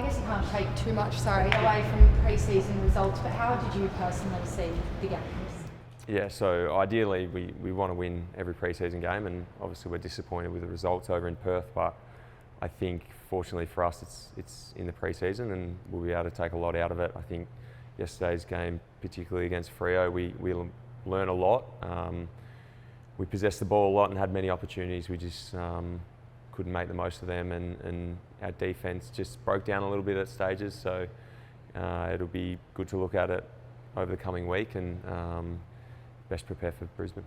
guess you can't take too much, away from pre-season results, but how did you personally see the games? Yeah, so ideally we want to win every pre-season game, and obviously we're disappointed with the results over in Perth, but I think fortunately for us it's in the pre-season and we'll be able to take a lot out of it. I think yesterday's game, particularly against Freo, we learn a lot. We possessed the ball a lot and had many opportunities. We just couldn't make the most of them, and our defence just broke down a little bit at stages, so it'll be good to look at it over the coming week and best prepare for Brisbane.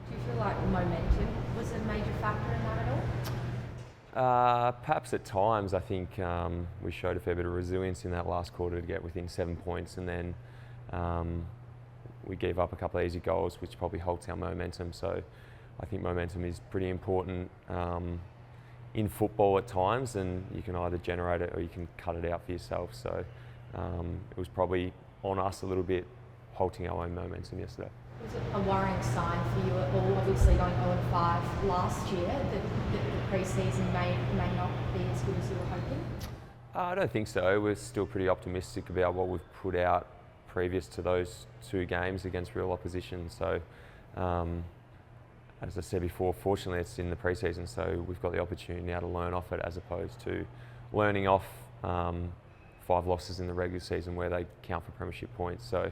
Do you feel like momentum was a major factor in that at all? Perhaps at times. I think we showed a fair bit of resilience in that last quarter to get within 7 points, and then we gave up a couple of easy goals, which probably halts our momentum. So I think momentum is pretty important in football at times, and you can either generate it or you can cut it out for yourself. So it was probably on us a little bit, halting our own momentum yesterday. Was it a worrying sign for you at all, obviously going 0-5 last year, that the pre-season may not be as good as you were hoping? I don't think so. We're still pretty optimistic about what we've put out previous to those 2 games against real opposition. So, as I said before, fortunately it's in the pre-season, so we've got the opportunity now to learn off it as opposed to learning off 5 losses in the regular season where they count for premiership points. So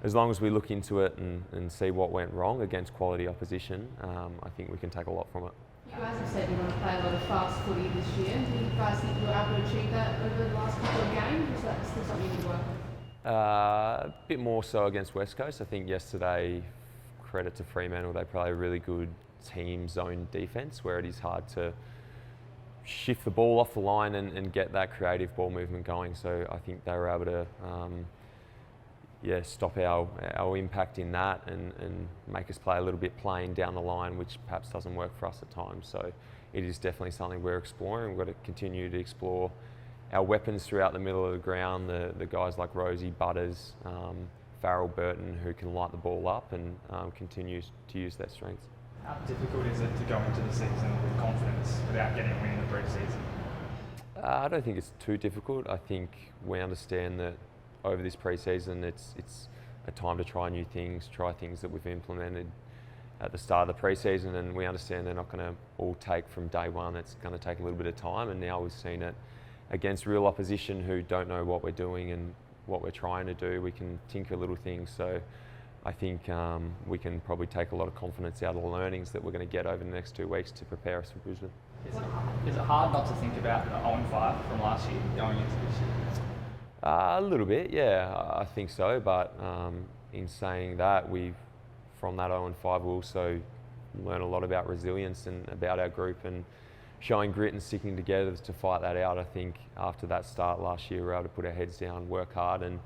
as long as we look into it and see what went wrong against quality opposition, I think we can take a lot from it. You guys have said you want to play a lot of fast footy this year. Do you guys think you were able to achieve that over the last couple of games, or is that still something you need to work on? A bit more so against West Coast. I think yesterday, credit to Fremantle, they play a really good team zone defence where it is hard to shift the ball off the line and get that creative ball movement going. So I think they were able to stop our impact in that and make us play a little bit plain down the line, which perhaps doesn't work for us at times. So it is definitely something we're exploring. We've got to continue to explore our weapons throughout the middle of the ground, the guys like Rosie, Butters, Farrell, Burton, who can light the ball up and continue to use their strengths. How difficult is it to go into the season with confidence without getting a win in the pre-season? I don't think it's too difficult. I think we understand that over this pre-season it's a time to try new things, try things that we've implemented at the start of the pre-season, and we understand they're not going to all take from day one. It's going to take a little bit of time, and now we've seen it against real opposition who don't know what we're doing and what we're trying to do. We can tinker little things, so I think we can probably take a lot of confidence out of the learnings that we're going to get over the next 2 weeks to prepare us for Brisbane. Is it hard not to think about the 0-5 from last year going into this year? A little bit, yeah, I think so. But in saying that, from that 0-5, we also learn a lot about resilience and about our group and showing grit and sticking together to fight that out. I think after that start last year, we were able to put our heads down, work hard, and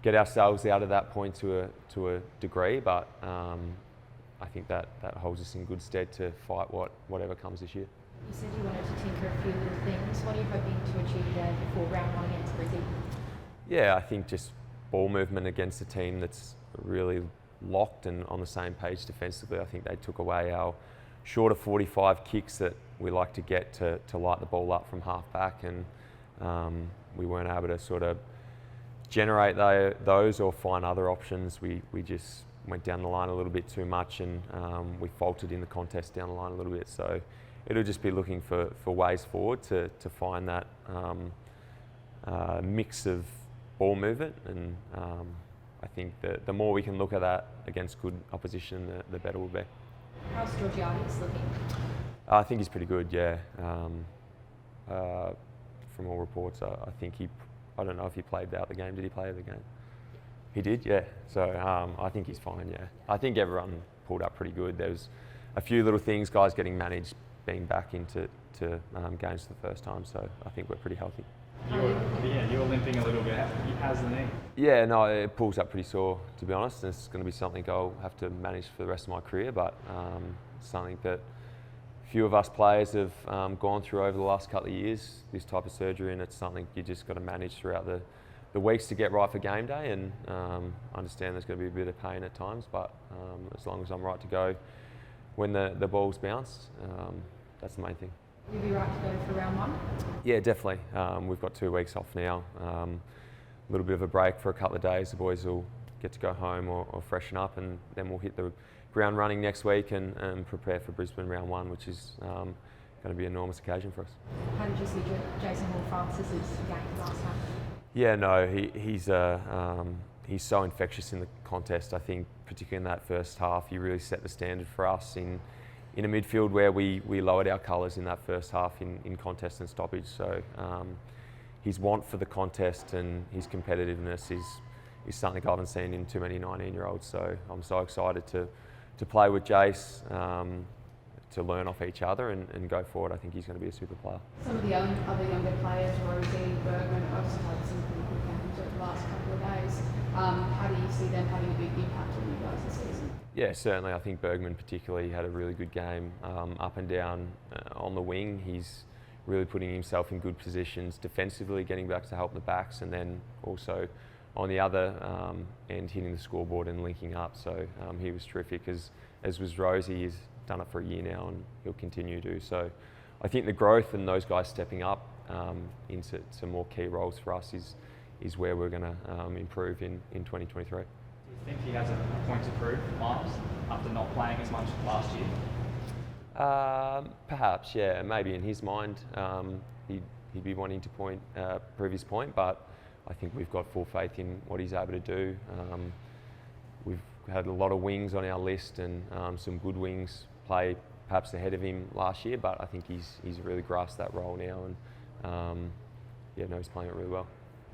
get ourselves out of that point to a degree. But I think that holds us in good stead to fight whatever comes this year. You said you wanted to tinker a few little things. What are you hoping to achieve there before round 1 against Brisbane? Yeah, I think just ball movement against a team that's really locked and on the same page defensively. I think they took away our shorter 45 kicks that we like to get to light the ball up from half back, and we weren't able to sort of generate those or find other options. We just went down the line a little bit too much, and we faltered in the contest down the line a little bit. So it'll just be looking for ways forward to find that mix of ball movement, and I think that the more we can look at that against good opposition, the better we'll be. How's Georgiades looking? I think he's pretty good, yeah. From all reports, I think I don't know if he played out the game. Did he play the game? He did, yeah. So I think he's fine, yeah. I think everyone pulled up pretty good. There was a few little things, guys getting managed, being back into games for the first time, so I think we're pretty healthy. You're limping a little bit. How's the knee? Yeah, no, it pulls up pretty sore, to be honest. It's going to be something I'll have to manage for the rest of my career, but something that few of us players have gone through over the last couple of years, this type of surgery, and it's something you just got to manage throughout the weeks to get right for game day. And I understand there's going to be a bit of pain at times, but as long as I'm right to go when the balls bounce, that's the main thing. You'll be right to go for round one? Yeah, definitely. We've got 2 weeks off now. A little bit of a break for a couple of days. The boys will get to go home or freshen up, and then we'll hit the ground running next week and prepare for Brisbane round 1, which is going to be an enormous occasion for us. How did you see Jason Hall-Francis's game last night? Yeah, no, he's so infectious in the contest. I think particularly in that first half, he really set the standard for us in a midfield where we lowered our colours in that first half in contest and stoppage. So his want for the contest and his competitiveness is something I haven't seen in too many 19-year-olds. So I'm so excited to play with Jace, to learn off each other and go forward. I think he's going to be a super player. Some of the other younger players, Rosie, Bergman, also had some pretty good games over the last couple of days. How do you see them having a big impact on you guys this season? Yeah, certainly. I think Bergman particularly had a really good game up and down on the wing. He's really putting himself in good positions defensively, getting back to help the backs, and then also on the other end hitting the scoreboard and linking up. So he was terrific, as was Rosie. He's done it for a year now and he'll continue to. So I think the growth and those guys stepping up into some more key roles for us is where we're going to improve in 2023. Do you think he has a point to prove, Miles, after not playing as much last year? Perhaps, yeah. Maybe in his mind he'd be wanting to prove his point, but I think we've got full faith in what he's able to do. We've had a lot of wings on our list and some good wings play perhaps ahead of him last year, but I think he's really grasped that role now and he's playing it really well.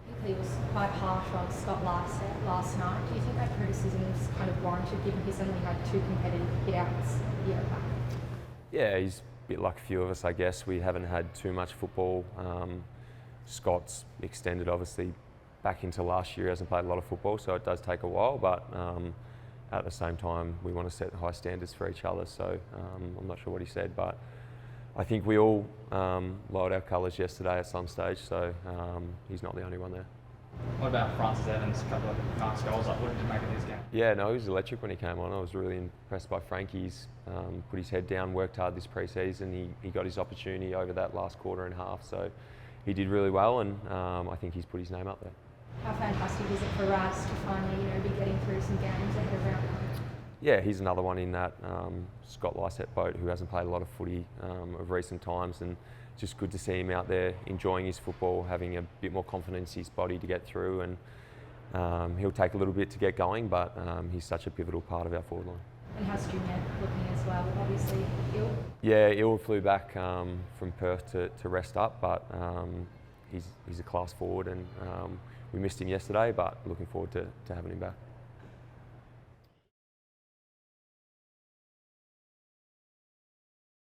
I think he was quite harsh on Scott last night. Do you think that criticism is kind of warranted, given he's only had 2 competitive hit-outs the year back? Yeah, he's a bit like a few of us, I guess. We haven't had too much football. Scott's extended, obviously, back into last year. Hasn't played a lot of football, so it does take a while, but at the same time, we want to set high standards for each other. So I'm not sure what he said, but I think we all lowered our colours yesterday at some stage, so he's not the only one there. What about Francis Evans? A couple of nice goals. What did you make of his game? Yeah, no, he was electric when he came on. I was really impressed by Frankie. He's put his head down, worked hard this pre-season. He got his opportunity over that last quarter and a half, so he did really well, and I think he's put his name up there. How fantastic is it for Raz to finally, be getting through some games ahead of round 1? Yeah, he's another one in that Scott Lysette boat who hasn't played a lot of footy of recent times, and just good to see him out there enjoying his football, having a bit more confidence in his body to get through, and he'll take a little bit to get going, but he's such a pivotal part of our forward line. And how's Junior looking as well? Obviously ill. Yeah, Il flew back from Perth to rest up, but he's a class forward, and we missed him yesterday, but looking forward to having him back.